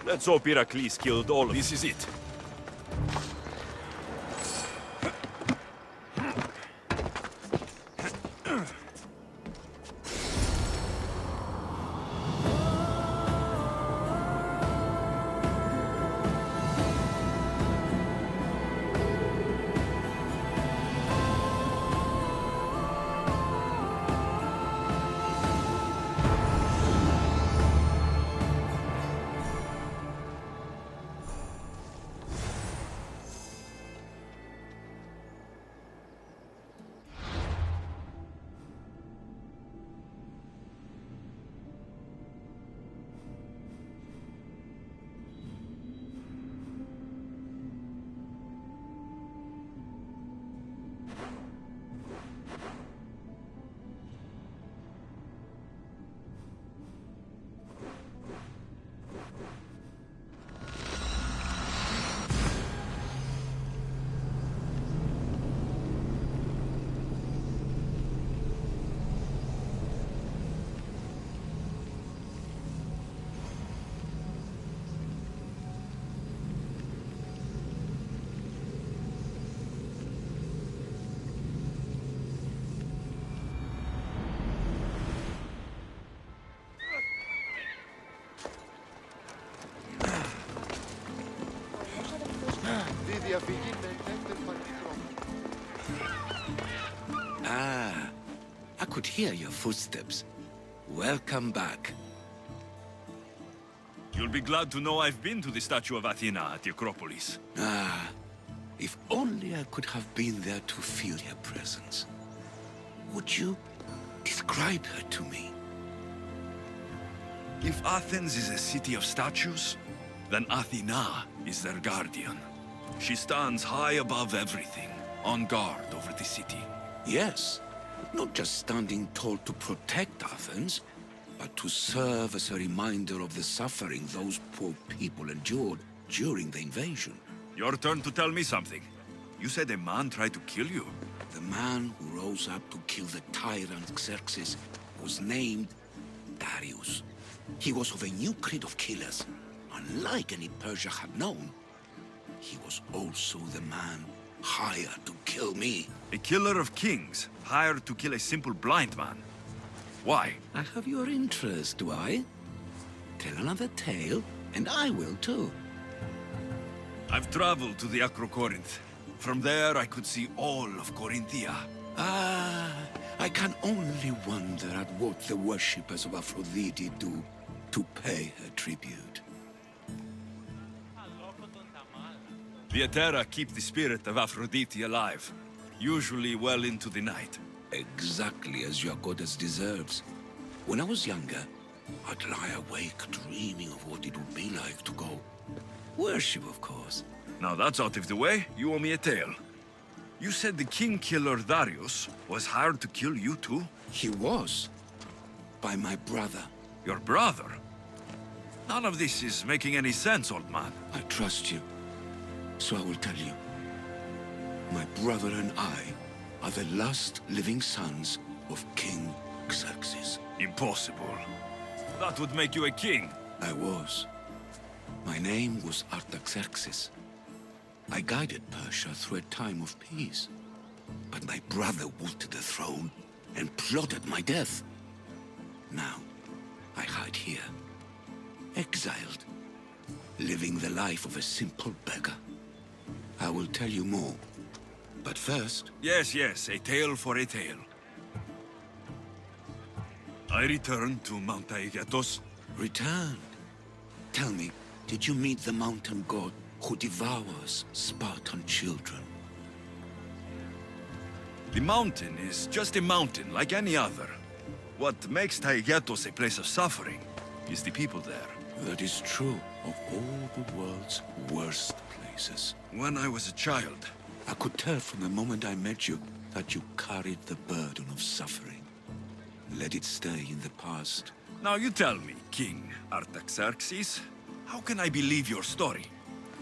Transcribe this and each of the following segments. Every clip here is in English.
Let's hope Heracles killed all of them. This is it. Ah, I could hear your footsteps. Welcome back. You'll be glad to know I've been to the statue of Athena at the Acropolis. Ah, if only I could have been there to feel her presence. Would you describe her to me? If Athens is a city of statues, then Athena is their guardian. She stands high above everything, on guard over the city. Yes, not just standing tall to protect Athens, but to serve as a reminder of the suffering those poor people endured during the invasion. Your turn to tell me something. You said a man tried to kill you. The man who rose up to kill the tyrant Xerxes was named Darius. He was of a new creed of killers. Unlike any Persia had known, he was also the man hired to kill me. A killer of kings, hired to kill a simple blind man. Why? I have your interest, do I? Tell another tale, and I will too. I've traveled to the Acrocorinth. From there, I could see all of Corinthia. Ah, I can only wonder at what the worshippers of Aphrodite do to pay her tribute. The Etera keep the spirit of Aphrodite alive, usually well into the night. Exactly as your goddess deserves. When I was younger, I'd lie awake dreaming of what it would be like to go. Worship, of course. Now that's out of the way, you owe me a tale. You said the king killer Darius was hired to kill you too? He was. By my brother. Your brother? None of this is making any sense, old man. I trust you. So I will tell you. My brother and I are the last living sons of King Xerxes. Impossible. That would make you a king. I was. My name was Artaxerxes. I guided Persia through a time of peace. But my brother wanted the throne and plotted my death. Now, I hide here, exiled, living the life of a simple beggar. I will tell you more. But first... Yes, a tale for a tale. I returned to Mount Taygetos. Returned? Tell me, did you meet the mountain god who devours Spartan children? The mountain is just a mountain like any other. What makes Taygetos a place of suffering is the people there. That is true of all the world's worst places. When I was a child, I could tell from the moment I met you that you carried the burden of suffering. Let it stay in the past. Now you tell me, King Artaxerxes, how can I believe your story?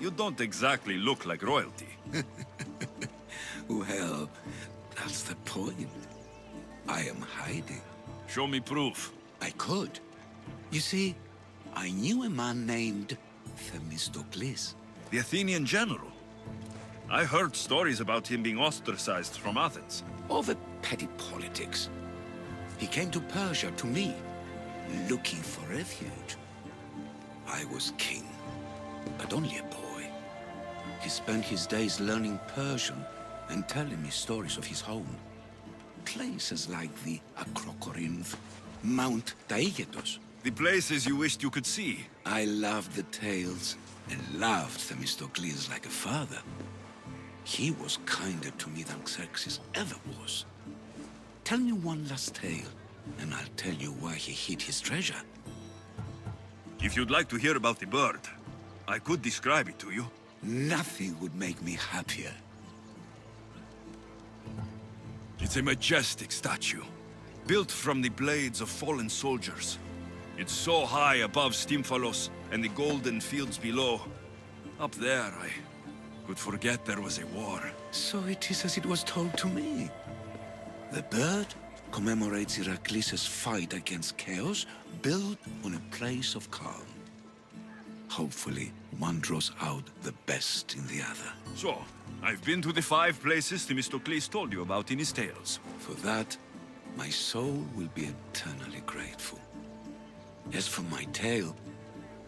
You don't exactly look like royalty. Well, that's the point. I am hiding. Show me proof. I could. You see, I knew a man named Themistocles. The Athenian general. I heard stories about him being ostracized from Athens. Over petty politics. He came to Persia to me, looking for refuge. I was king, but only a boy. He spent his days learning Persian and telling me stories of his home. Places like the Acrocorinth, Mount Taygetos. The places you wished you could see. I loved the tales and loved Themistocles like a father. He was kinder to me than Xerxes ever was. Tell me one last tale, and I'll tell you why he hid his treasure. If you'd like to hear about the bird, I could describe it to you. Nothing would make me happier. It's a majestic statue, built from the blades of fallen soldiers. It's so high above Stymphalos and the golden fields below. Up there, I could forget there was a war. So it is as it was told to me. The bird commemorates Heracles' fight against chaos, built on a place of calm. Hopefully, one draws out the best in the other. So, I've been to the 5 places Themistocles told you about in his tales. For that, my soul will be eternally grateful. As for my tale,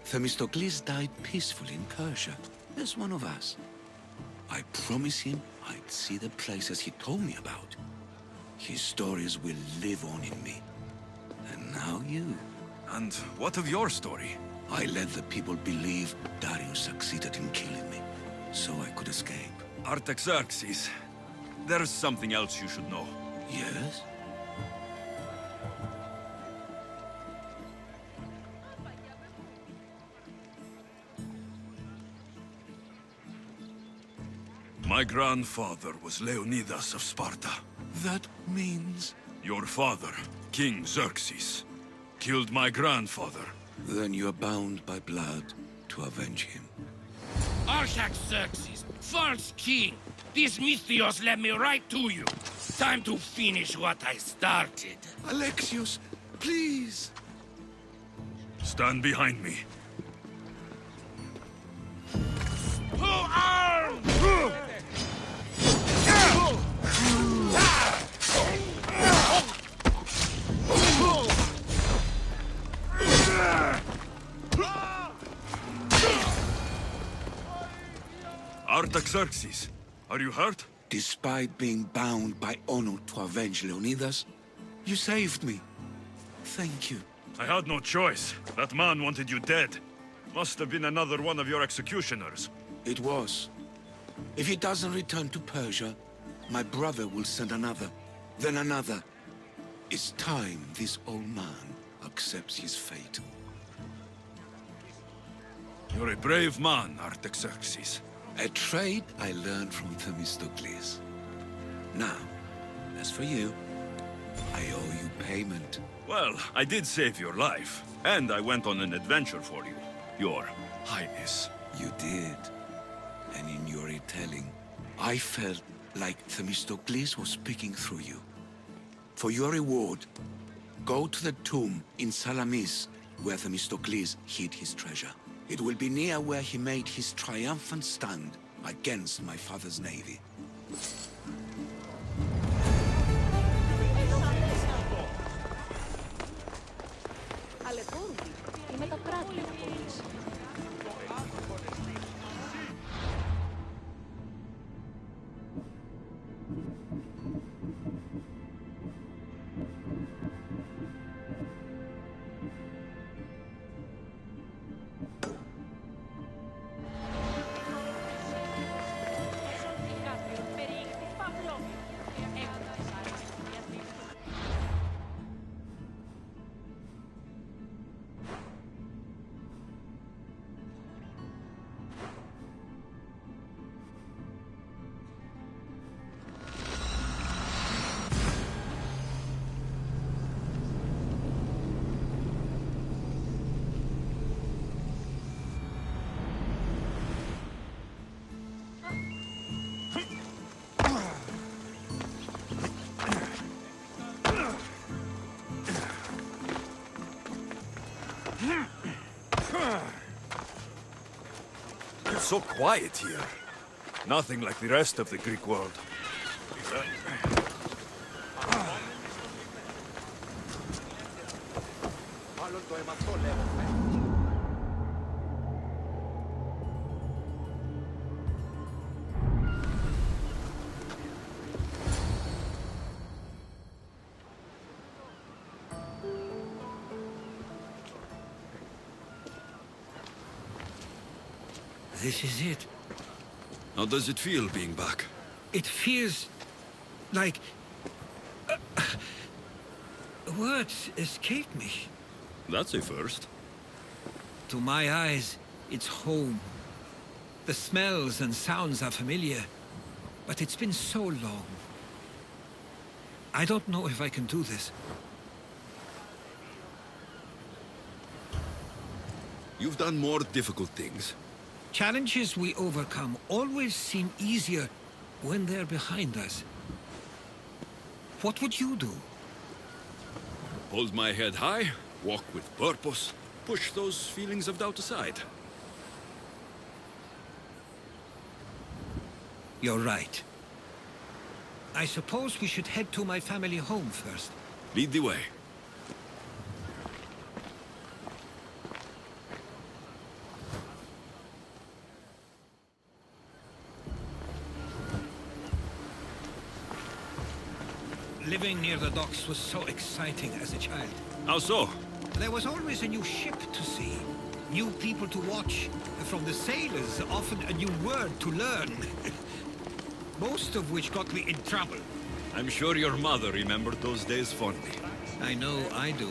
Themistocles died peacefully in Persia, as one of us. I promised him I'd see the places he told me about. His stories will live on in me. And now you. And what of your story? I let the people believe Darius succeeded in killing me, so I could escape. Artaxerxes, there's something else you should know. Yes? My grandfather was Leonidas of Sparta. That means... Your father, King Xerxes, killed my grandfather. Then you're bound by blood to avenge him. Artaxerxes, false king! This Misthios led me right to you. Time to finish what I started. Alexios, please! Stand behind me. To arms! Artaxerxes, are you hurt? Despite being bound by honor to avenge Leonidas, you saved me. Thank you. I had no choice. That man wanted you dead. Must have been another one of your executioners. It was. If he doesn't return to Persia, my brother will send another, then another. It's time this old man accepts his fate. You're a brave man, Artaxerxes. A trait I learned from Themistocles. Now, as for you, I owe you payment. Well, I did save your life, and I went on an adventure for you, Your Highness. You did. And in your retelling, I felt like Themistocles was speaking through you. For your reward, go to the tomb in Salamis, where Themistocles hid his treasure. It will be near where he made his triumphant stand against my father's navy. It's so quiet here. Nothing like the rest of the Greek world. This is it. How does it feel being back? It feels like... words escape me. That's a first. To my eyes, it's home. The smells and sounds are familiar, but it's been so long. I don't know if I can do this. You've done more difficult things. Challenges we overcome always seem easier when they're behind us. What would you do? Hold my head high, walk with purpose, push those feelings of doubt aside. You're right. I suppose we should head to my family home first. Lead the way. Living near the docks was so exciting as a child. How so? There was always a new ship to see, new people to watch, and from the sailors, often a new word to learn. Most of which got me in trouble. I'm sure your mother remembered those days fondly. I know I do.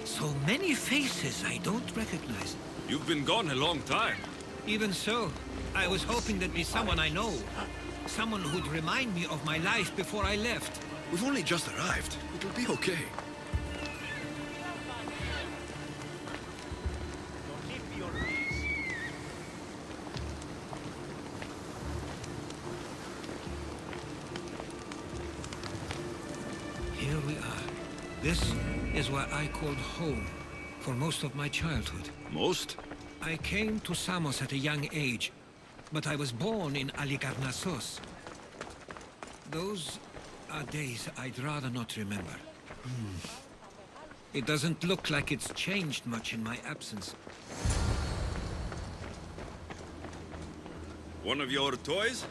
So many faces I don't recognize. You've been gone a long time. Even so, I was hoping there'd be someone I know. Someone who'd remind me of my life before I left. We've only just arrived. It'll be okay. Here we are. This is where I called home for most of my childhood. Most? I came to Samos at a young age, but I was born in Aligarnassos. Those are days I'd rather not remember. It doesn't look like it's changed much in my absence. One of your toys?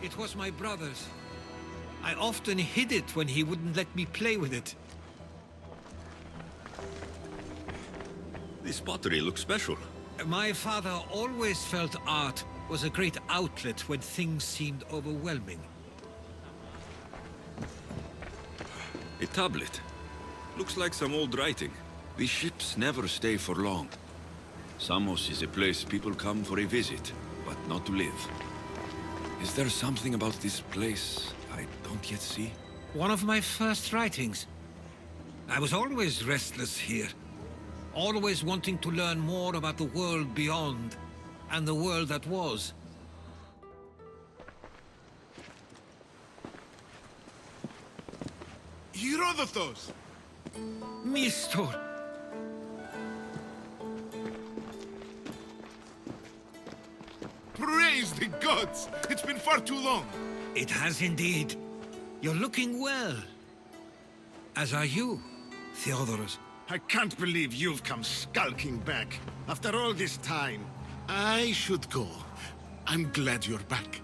It was my brother's. I often hid it when he wouldn't let me play with it. This pottery looks special. My father always felt art was a great outlet when things seemed overwhelming. A tablet. Looks like some old writing. These ships never stay for long. Samos is a place people come for a visit, but not to live. Is there something about this place I don't yet see? One of my first writings. I was always restless here. Always wanting to learn more about the world beyond, and the world that was. Herodotus! Mistor! Praise the gods! It's been far too long! It has indeed. You're looking well. As are you, Theodorus. I can't believe you've come skulking back. After all this time, I should go. I'm glad you're back.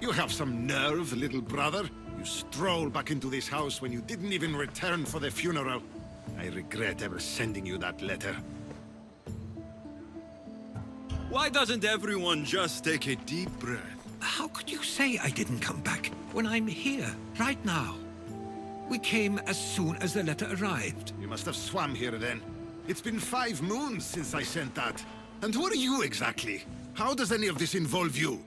You have some nerve, little brother. You stroll back into this house when you didn't even return for the funeral. I regret ever sending you that letter. Why doesn't everyone just take a deep breath? How could you say I didn't come back when I'm here, right now? We came as soon as the letter arrived. You must have swam here then. It's been 5 moons since I sent that. And who are you exactly? How does any of this involve you?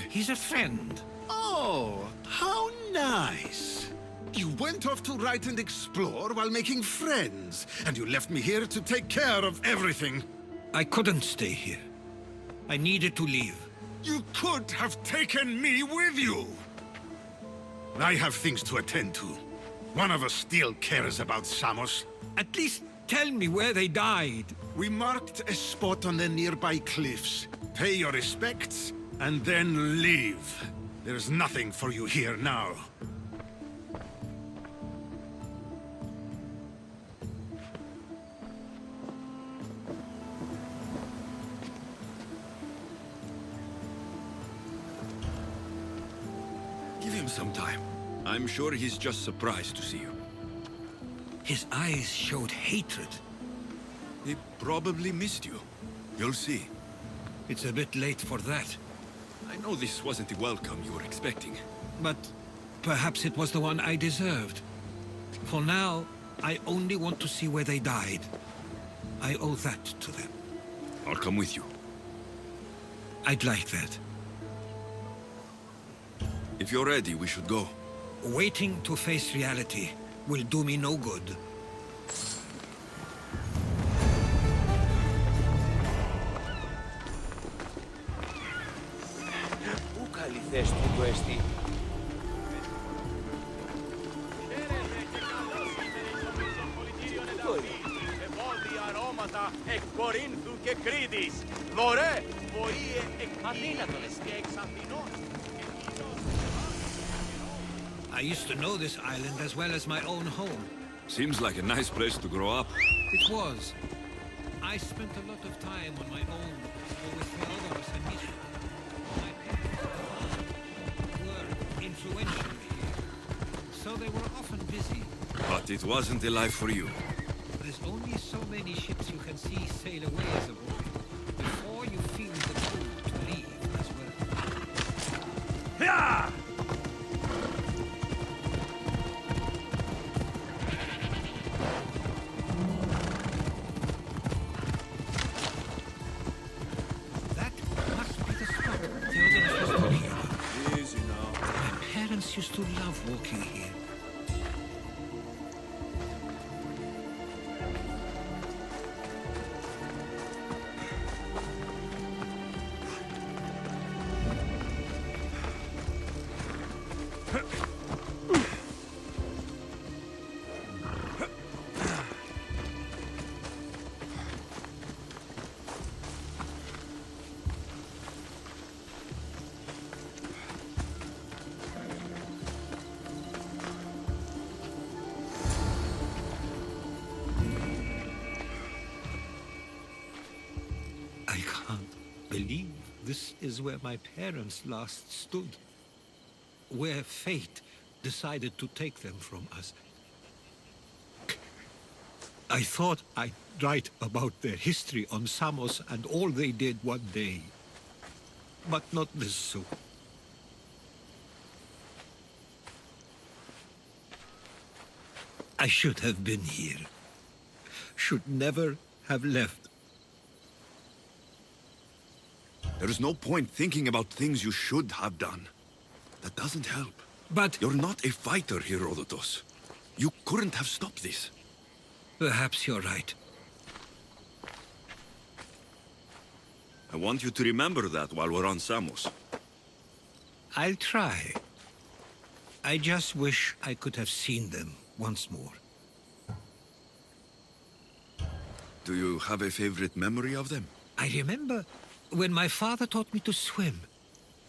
He's a friend. Oh, how nice. You went off to write and explore while making friends, and you left me here to take care of everything. I couldn't stay here. I needed to leave. You could have taken me with you. I have things to attend to. One of us still cares about Samos. At least tell me where they died. We marked a spot on the nearby cliffs. Pay your respects, and then leave. There's nothing for you here now. Give him some time. I'm sure he's just surprised to see you. His eyes showed hatred. He probably missed you. You'll see. It's a bit late for that. I know this wasn't the welcome you were expecting. But perhaps it was the one I deserved. For now, I only want to see where they died. I owe that to them. I'll come with you. I'd like that. If you're ready, we should go. Waiting to face reality will do me no good. Πού καλή θέση του εστί. αρώματα εκ Κορίνθου και Κρήτης. Δωρέ, βοήε εκ Αθήνατος και εξ Αθηνών. I used to know this island as well as my own home. Seems like a nice place to grow up. It was. I spent a lot of time on my own, or with Theodorus and Misha. My parents were influential here, so they were often busy. But it wasn't a life for you. There's only so many ships you can see sail away as a boy, before you feel the pull to leave as well. Yeah! Used to love walking here. I can't believe this is where my parents last stood. Where fate decided to take them from us. I thought I'd write about their history on Samos and all they did one day. But not this soon. I should have been here. Should never have left. There is no point thinking about things you should have done. That doesn't help. But You're not a fighter, Herodotus. You couldn't have stopped this. perhaps you're right. I want you to remember that while we're on Samos. I'll try. I just wish I could have seen them once more. Do you have a favorite memory of them? I remember when my father taught me to swim.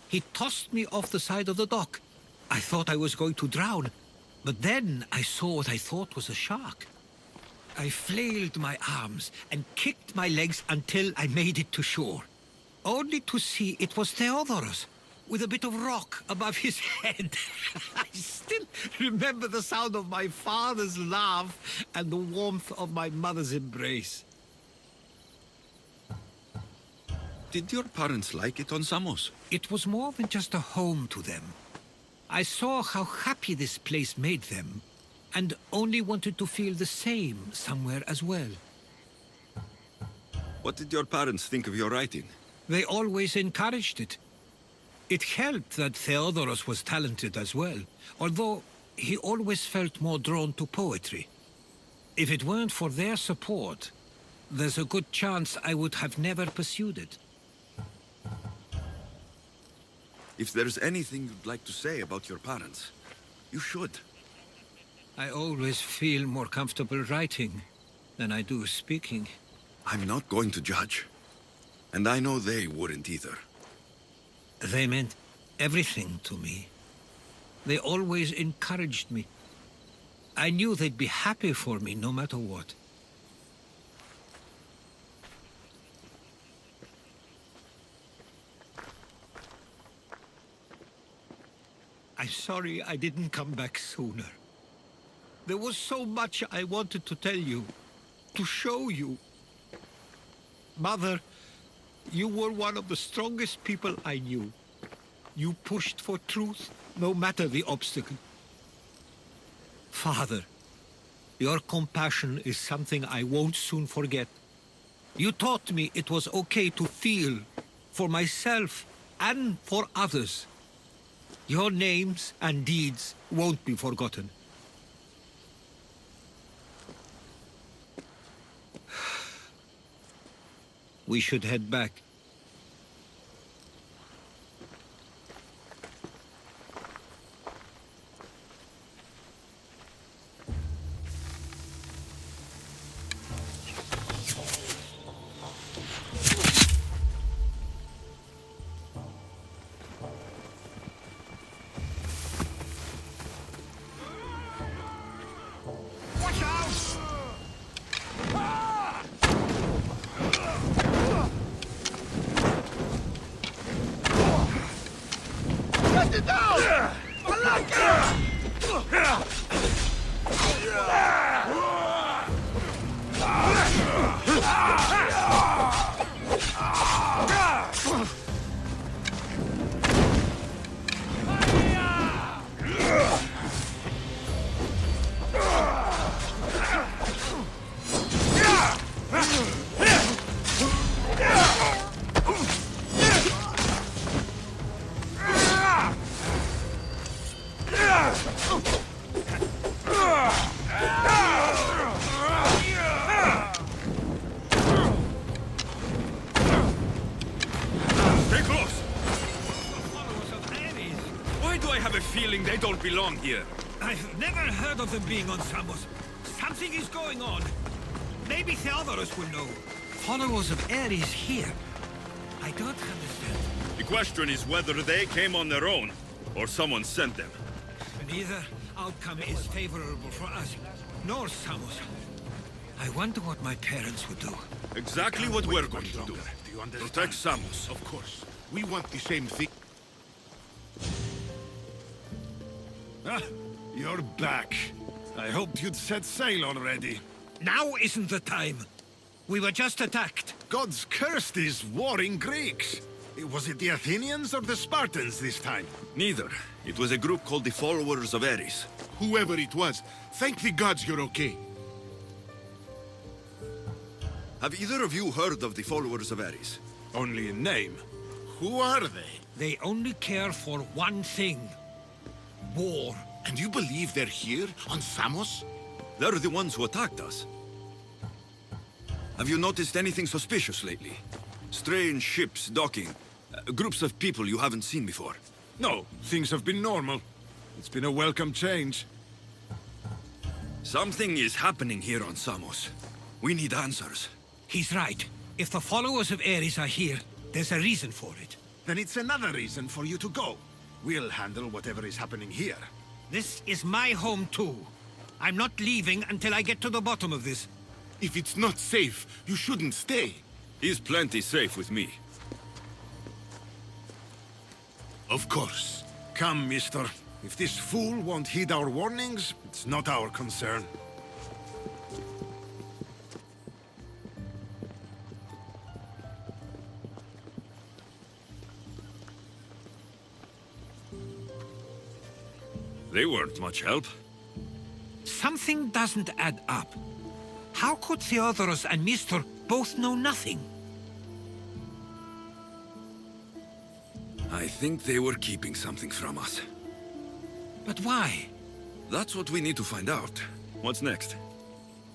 He tossed me off the side of the dock. I thought I was going to drown, but then I saw what I thought was a shark. I flailed my arms and kicked my legs until I made it to shore, only to see it was Theodorus, with a bit of rock above his head. I still remember the sound of my father's laugh and the warmth of my mother's embrace. Did your parents like it on Samos? It was more than just a home to them. I saw how happy this place made them, and only wanted to feel the same somewhere as well. What did your parents think of your writing? They always encouraged it. It helped that Theodorus was talented as well, although he always felt more drawn to poetry. If it weren't for their support, there's a good chance I would have never pursued it. If there's anything you'd like to say about your parents, you should. I always feel more comfortable writing than I do speaking. I'm not going to judge. And I know they wouldn't either. They meant everything to me. They always encouraged me. I knew they'd be happy for me no matter what. I'm sorry I didn't come back sooner. There was so much I wanted to tell you, to show you. Mother, you were one of the strongest people I knew. You pushed for truth, no matter the obstacle. Father, your compassion is something I won't soon forget. You taught me it was okay to feel, for myself and for others. Your names and deeds won't be forgotten. We should head back. They don't belong here. I've never heard of them being on Samos. Something is going on. Maybe Theodorus will know. Followers of Ares here. I don't understand. The question is whether they came on their own, or someone sent them. Neither outcome is favorable for us, nor Samos. I wonder what my parents would do. Exactly what we're going to do. Do you understand? Protect Samos. Of course. We want the same thing. Ah, you're back. I hoped you'd set sail already. Now isn't the time. We were just attacked. Gods cursed these warring Greeks. Was it the Athenians or the Spartans this time? Neither. It was a group called the Followers of Ares. Whoever it was, thank the gods you're okay. Have either of you heard of the Followers of Ares? Only in name. Who are they? They only care for one thing. War. And you believe they're here, on Samos? They're the ones who attacked us. Have you noticed anything suspicious lately? Strange ships docking. Groups of people you haven't seen before. No, things have been normal. It's been a welcome change. Something is happening here on Samos. We need answers. He's right. If the followers of Ares are here, there's a reason for it. Then it's another reason for you to go. We'll handle whatever is happening here. This is my home too. I'm not leaving until I get to the bottom of this. If it's not safe, you shouldn't stay. He's plenty safe with me. Of course. Come, mister. If this fool won't heed our warnings, it's not our concern. They weren't much help. Something doesn't add up. How could Theodoros and Mistor both know nothing? I think they were keeping something from us. But why? That's what we need to find out. What's next?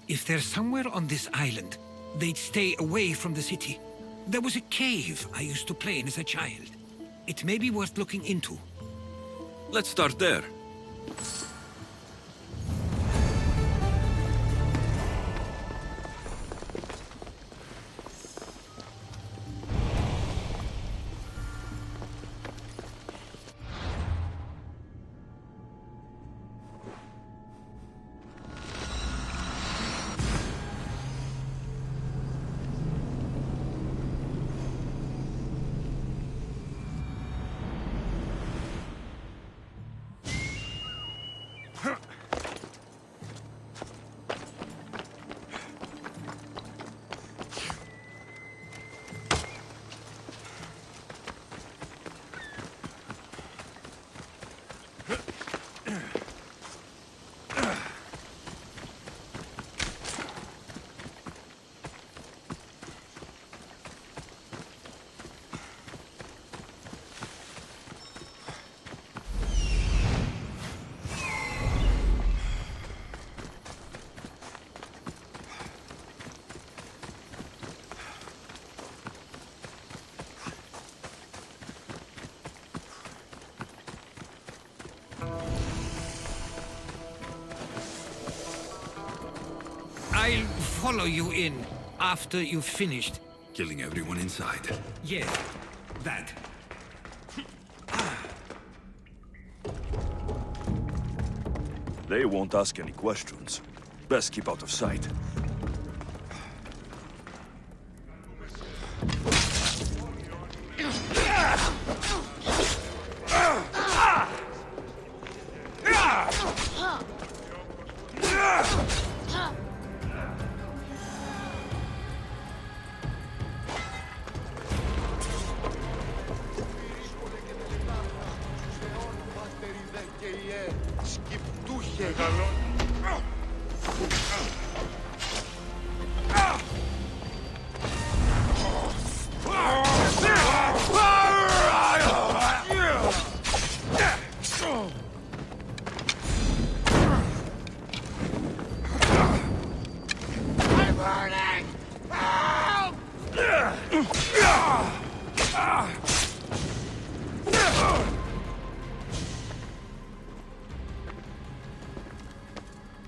If they're somewhere on this island, they'd stay away from the city. There was a cave I used to play in as a child. It may be worth looking into. Let's start there. I'll follow you in after you've finished. Killing everyone inside. Yes, that. They won't ask any questions. Best keep out of sight.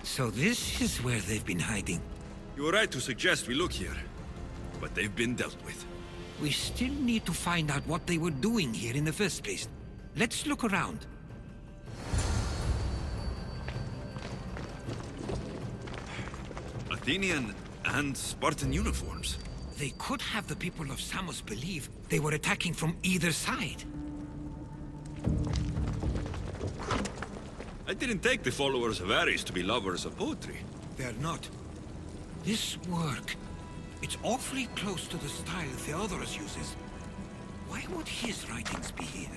So this is where they've been hiding. You were right to suggest we look here. But they've been dealt with. We still need to find out what they were doing here in the first place. Let's look around. Athenian and Spartan uniforms. They could have the people of Samos believe they were attacking from either side. I didn't take the followers of Ares to be lovers of poetry. They're not. This work, it's awfully close to the style Theodoros uses. Why would his writings be here?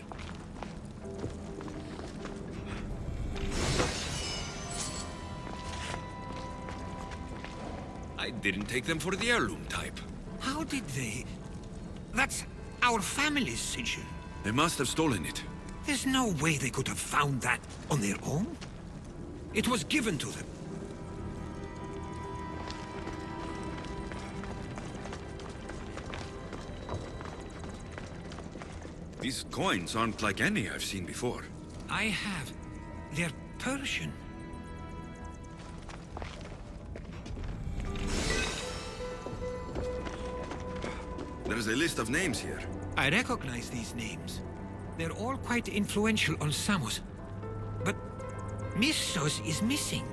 I didn't take them for the heirloom type. How did they... That's our family's sigil. They must have stolen it. There's no way they could have found that on their own. It was given to them. These coins aren't like any I've seen before. I have. They're Persian. There's a list of names here. I recognize these names. They're all quite influential on Samos. But Mistos is missing.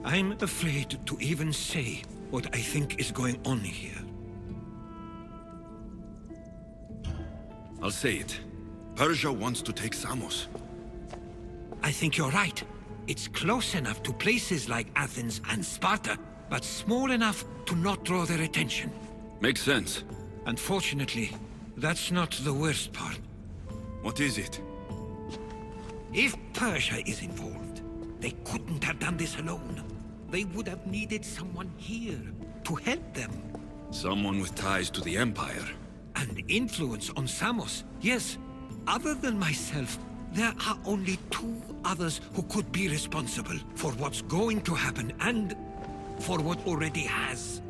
I'm afraid to even say what I think is going on here. I'll say it. Persia wants to take Samos. I think you're right. It's close enough to places like Athens and Sparta, but small enough to not draw their attention. Makes sense. Unfortunately, that's not the worst part. What is it? If Persia is involved, they couldn't have done this alone. They would have needed someone here to help them. Someone with ties to the Empire. And influence on Samos. Yes, other than myself, there are only two others who could be responsible for what's going to happen and for what already has.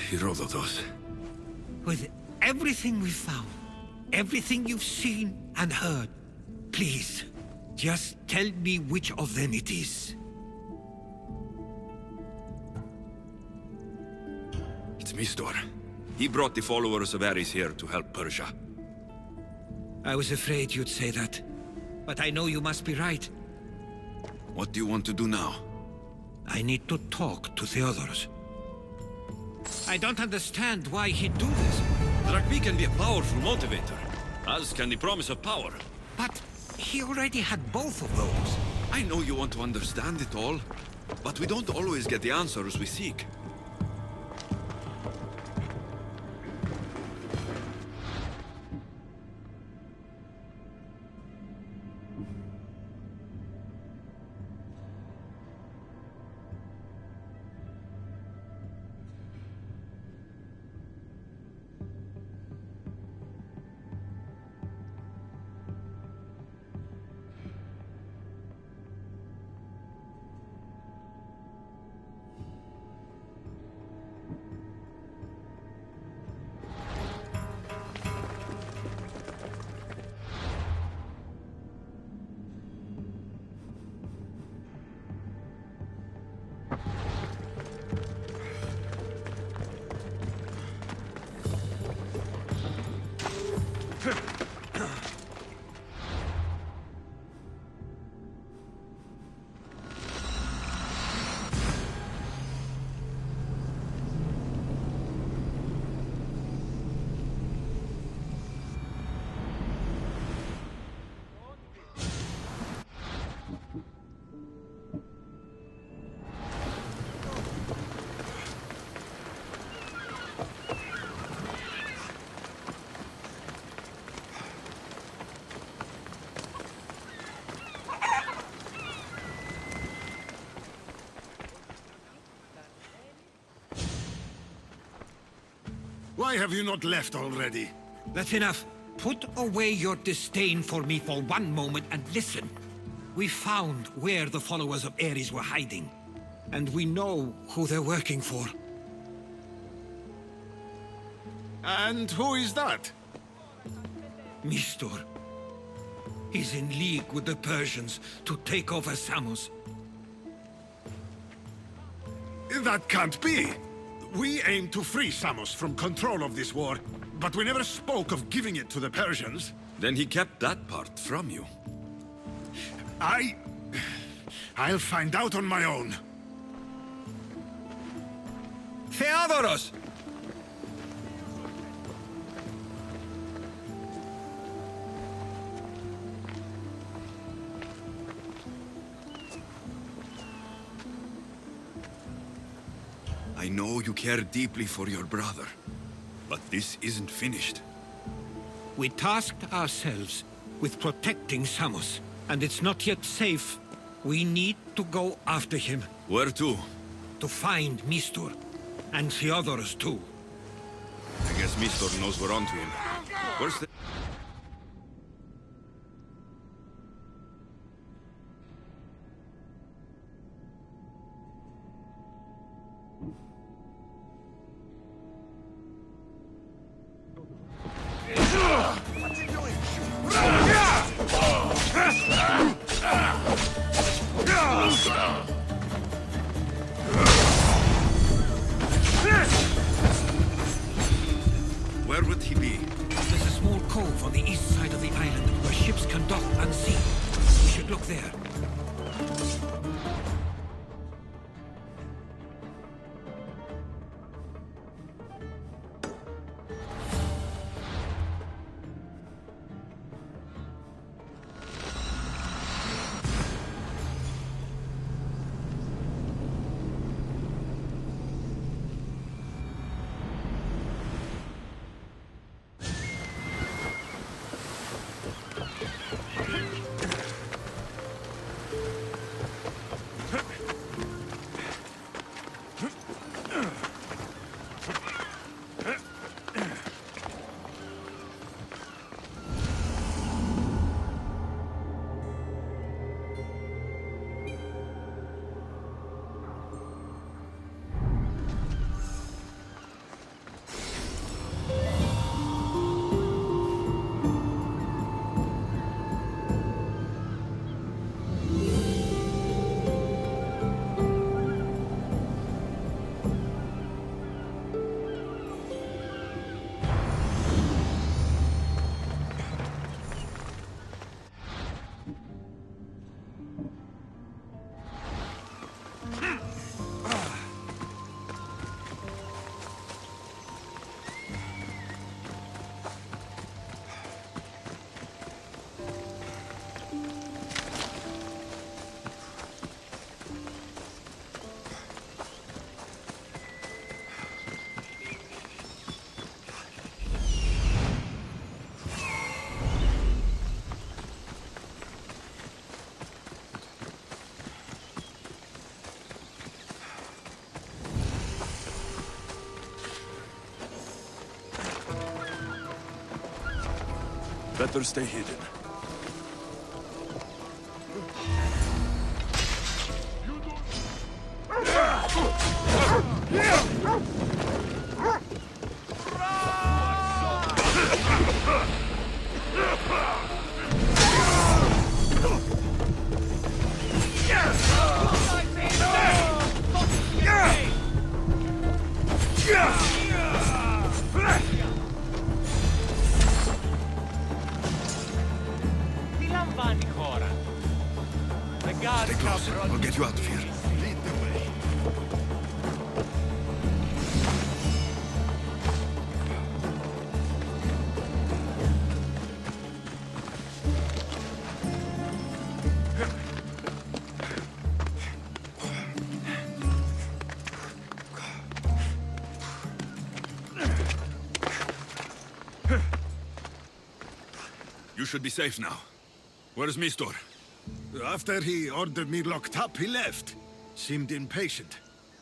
Herodotus. With everything we've found, everything you've seen and heard, please, just tell me which of them it is. It's Mistor. He brought the followers of Ares here to help Persia. I was afraid you'd say that. But I know you must be right. What do you want to do now? I need to talk to Theodorus. I don't understand why he'd do this. Rugby can be a powerful motivator, as can the promise of power. But he already had both of those. I know you want to understand it all, but we don't always get the answers we seek. Why have you not left already? That's enough. Put away your disdain for me for one moment and listen. We found where the followers of Ares were hiding. And we know who they're working for. And who is that? Mistor. He's in league with the Persians to take over Samos. That can't be! We aim to free Samos from control of this war, but we never spoke of giving it to the Persians. Then he kept that part from you. I'll find out on my own. Theodorus! I know you care deeply for your brother, but this isn't finished. We tasked ourselves with protecting Samos, and it's not yet safe. We need to go after him. Where to? To find Mistor. And Theodorus too. I guess Mistor knows we're onto him. Where's the... Where would he be? There's a small cove on the east side of the island where ships can dock unseen. We should look there. Better stay hidden. Stay close. I'll get you out of here. Lead the way. You should be safe now. Where's Mistor? After he ordered me locked up, he left. Seemed impatient.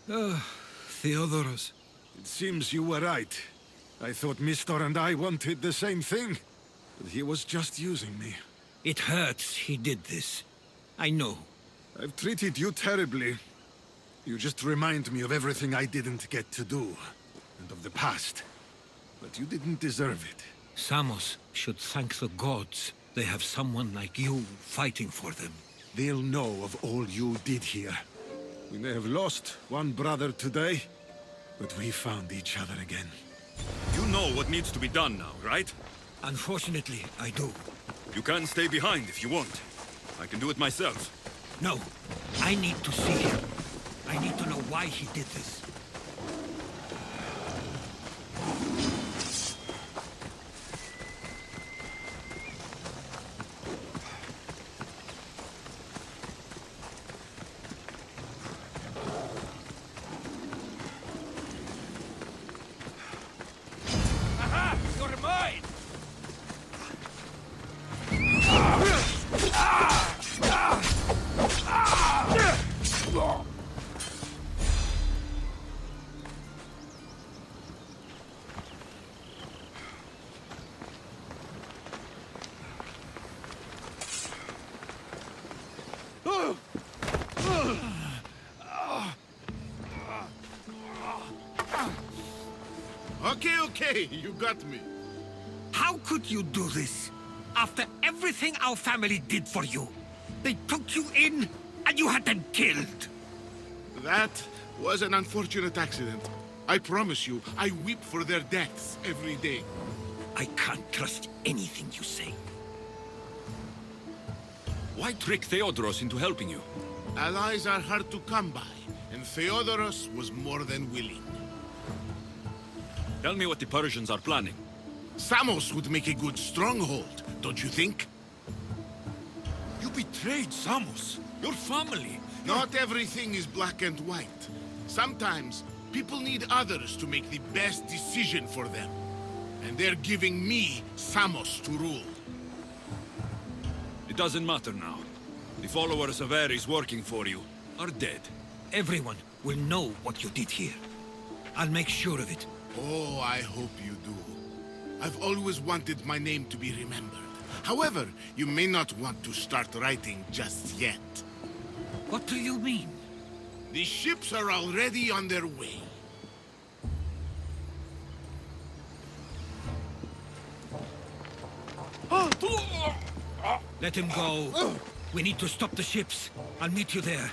Theodoros. It seems you were right. I thought Mistor and I wanted the same thing. But he was just using me. It hurts he did this. I know. I've treated you terribly. You just remind me of everything I didn't get to do. And of the past. But you didn't deserve it. Samos should thank the gods. They have someone like you fighting for them. They'll know of all you did here. We may have lost one brother today, but we found each other again. You know what needs to be done now, right? Unfortunately, I do. You can stay behind if you want. I can do it myself. No, I need to see him. I need to know why he did this. Okay, you got me. How could you do this? After everything our family did for you. They took you in, and you had them killed. That was an unfortunate accident. I promise you, I weep for their deaths every day. I can't trust anything you say. Why trick Theodoros into helping you? Allies are hard to come by, and Theodoros was more than willing. Tell me what the Persians are planning. Samos would make a good stronghold, don't you think? You betrayed Samos, your family. Not everything is black and white. Sometimes, people need others to make the best decision for them. And they're giving me Samos to rule. It doesn't matter now. The followers of Ares working for you are dead. Everyone will know what you did here. I'll make sure of it. Oh, I hope you do. I've always wanted my name to be remembered. However, you may not want to start writing just yet. What do you mean? The ships are already on their way. Let him go. We need to stop the ships. I'll meet you there.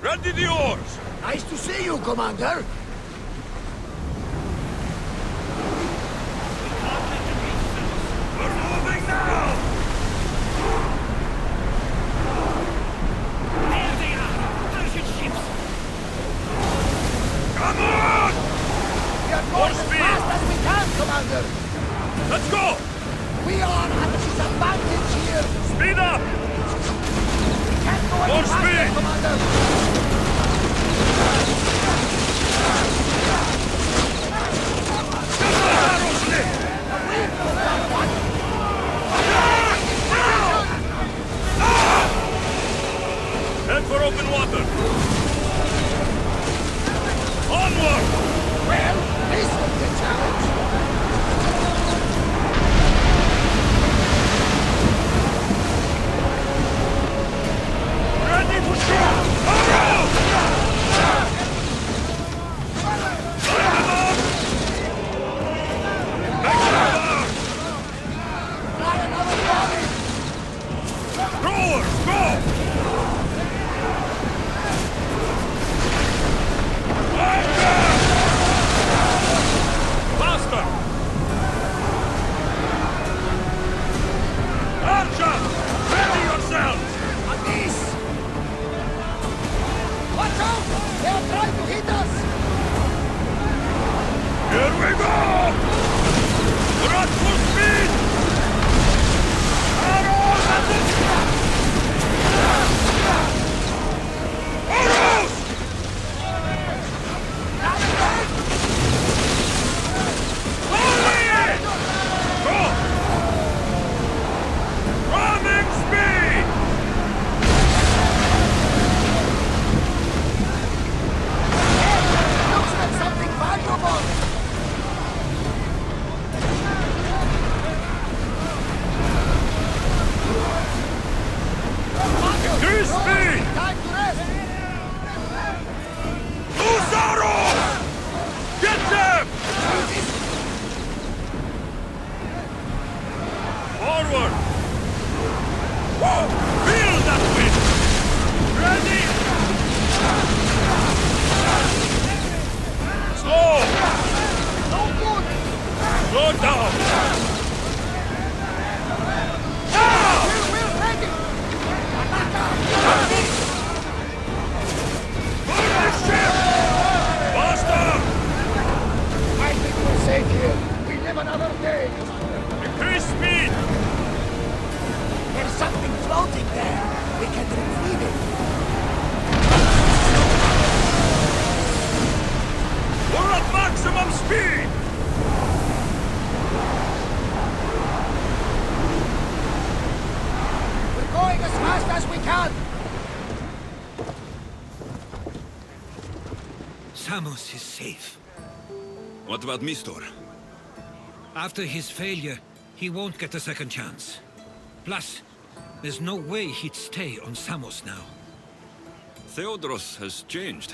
Ready the oars! Nice to see you, Commander. We're moving now! There they are! Persian ships! Come on! We are going as speed! fast as we can, Commander. Let's go! We are at a disadvantage here. Speed up! We can't go any More faster, speed! Commander. Head for open water! Onward! Well, this will be a challenge. Ready to shoot! Around! Rowers, go! Faster! Samos is safe. What about Mistor? After his failure, he won't get a second chance. Plus, there's no way he'd stay on Samos now. Theodoros has changed.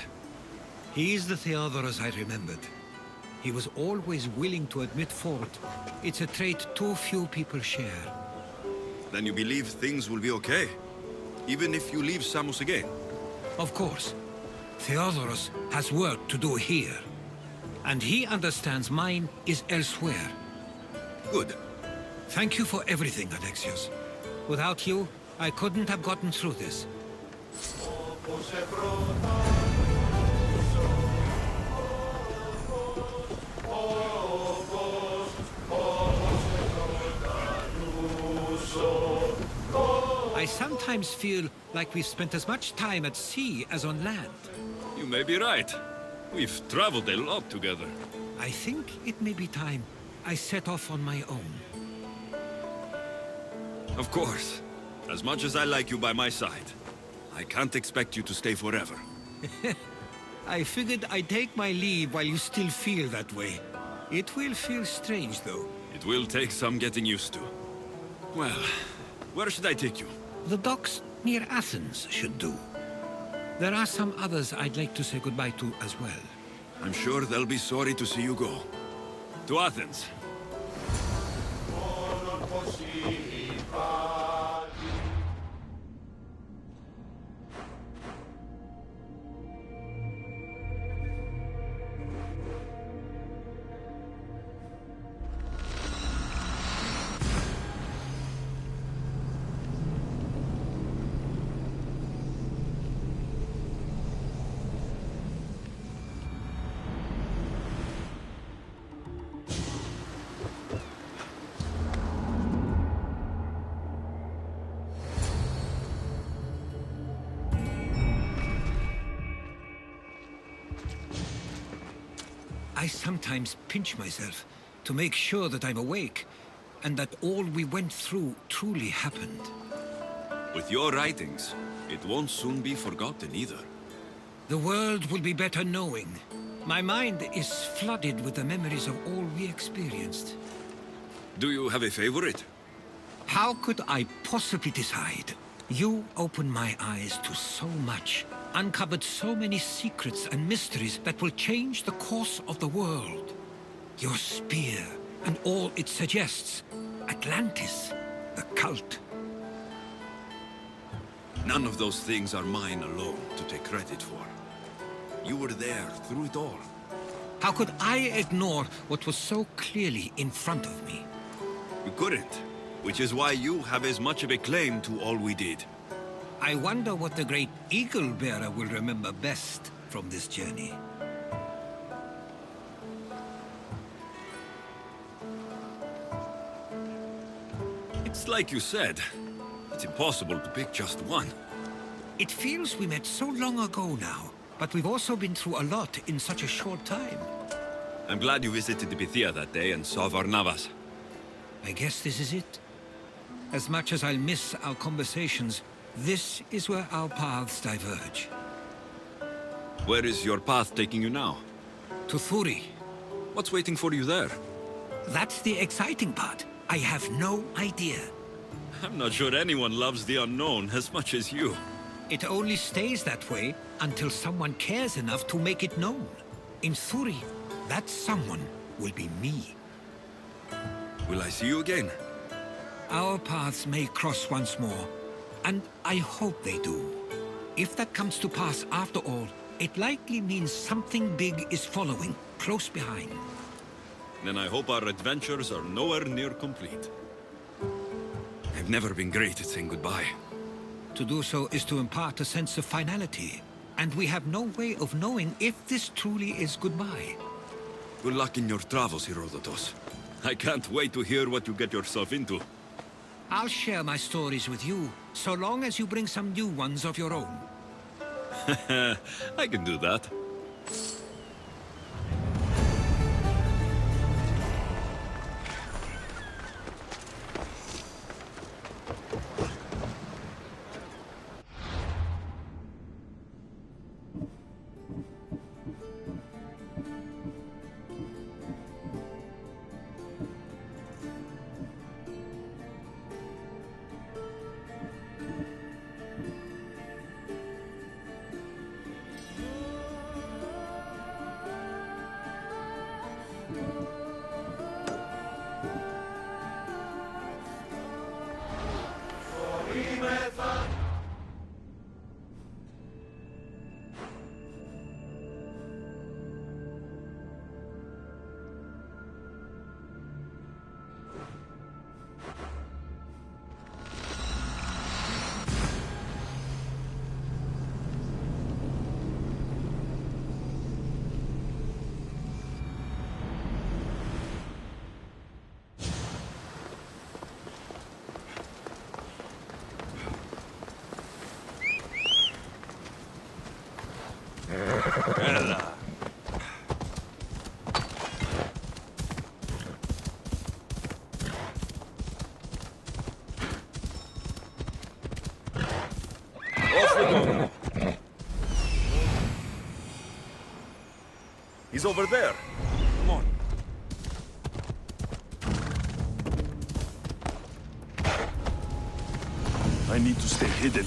He is the Theodoros I remembered. He was always willing to admit fault. It's a trait too few people share. Then you believe things will be okay? Even if you leave Samos again? Of course. Theodoros has work to do here. And he understands mine is elsewhere. Good. Thank you for everything, Alexios. Without you, I couldn't have gotten through this. I sometimes feel like we've spent as much time at sea as on land. You may be right. We've traveled a lot together. I think it may be time I set off on my own. Of course. As much as I like you by my side, I can't expect you to stay forever. I figured I'd take my leave while you still feel that way. It will feel strange, though. It will take some getting used to. Well, where should I take you? The docks near Athens should do. There are some others I'd like to say goodbye to as well. I'm sure they'll be sorry to see you go. To Athens. I sometimes pinch myself to make sure that I'm awake and that all we went through truly happened. With your writings, it won't soon be forgotten either. The world will be better knowing. My mind is flooded with the memories of all we experienced. Do you have a favorite? How could I possibly decide? You opened my eyes to so much, uncovered so many secrets and mysteries that will change the course of the world. Your spear and all it suggests. Atlantis, the cult. None of those things are mine alone to take credit for. You were there through it all. How could I ignore what was so clearly in front of me? You couldn't, which is why you have as much of a claim to all we did. I wonder what the great Eagle Bearer will remember best from this journey. It's like you said. It's impossible to pick just one. It feels we met so long ago now, but we've also been through a lot in such a short time. I'm glad you visited the Pythia that day and saw Varnavas. I guess this is it. As much as I'll miss our conversations, this is where our paths diverge. Where is your path taking you now? To Thuri. What's waiting for you there? That's the exciting part. I have no idea. I'm not sure anyone loves the unknown as much as you. It only stays that way until someone cares enough to make it known. In Thuri, that someone will be me. Will I see you again? Our paths may cross once more, and I hope they do. If that comes to pass after all, it likely means something big is following, close behind. Then I hope our adventures are nowhere near complete. I've never been great at saying goodbye. To do so is to impart a sense of finality, and we have no way of knowing if this truly is goodbye. Good luck in your travels, Herodotus. I can't wait to hear what you get yourself into. I'll share my stories with you, so long as you bring some new ones of your own. I can do that. fella. Off we go now. He's over there. Come on. I need to stay hidden.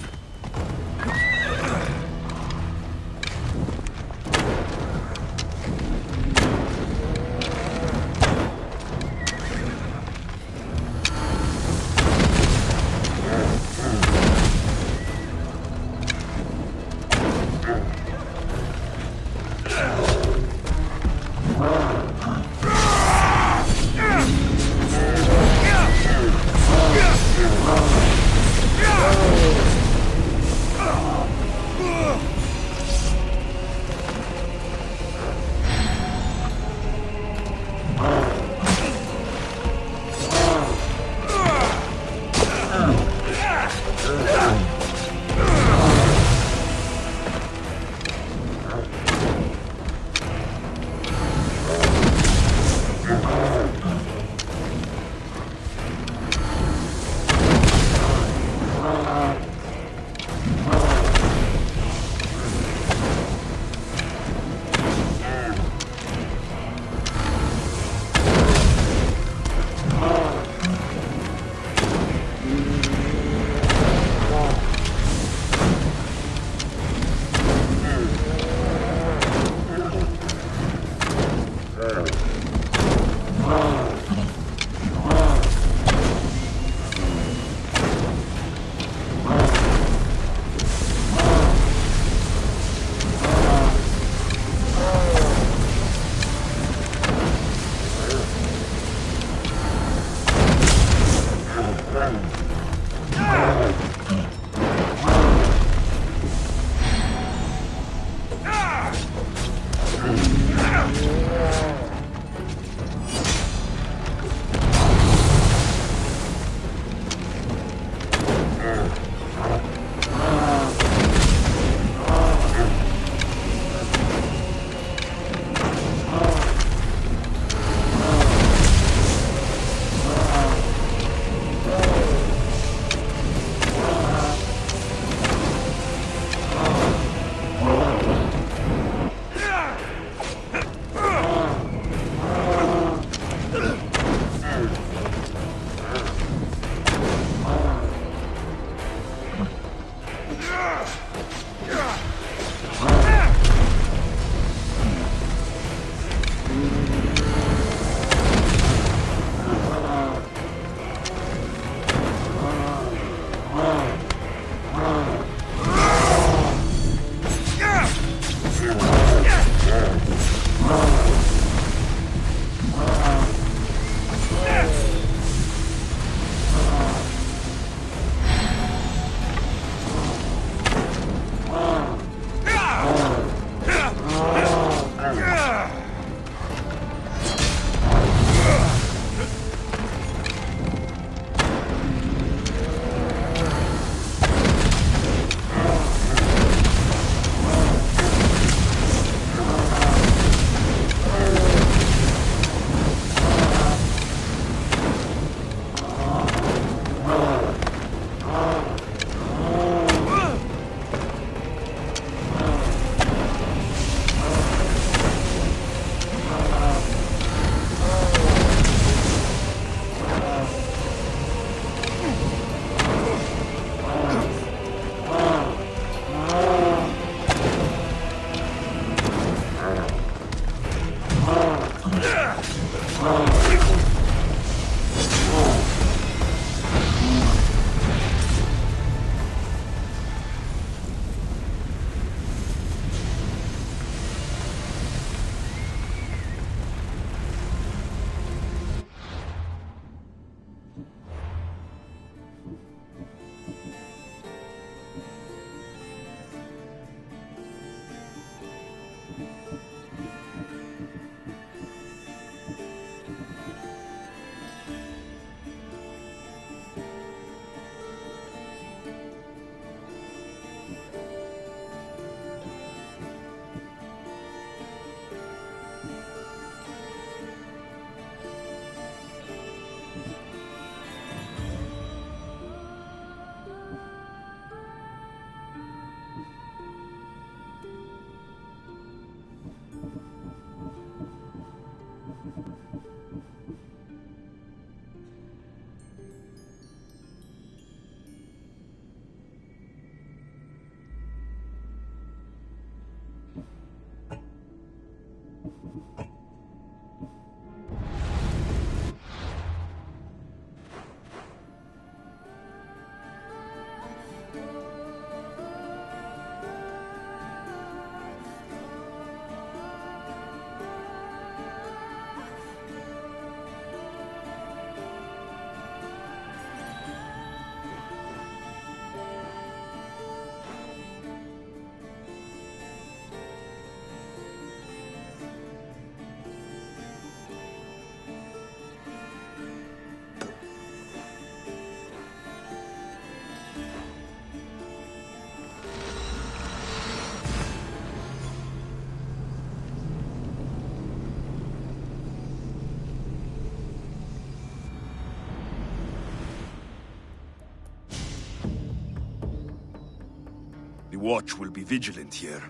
watch will be vigilant here.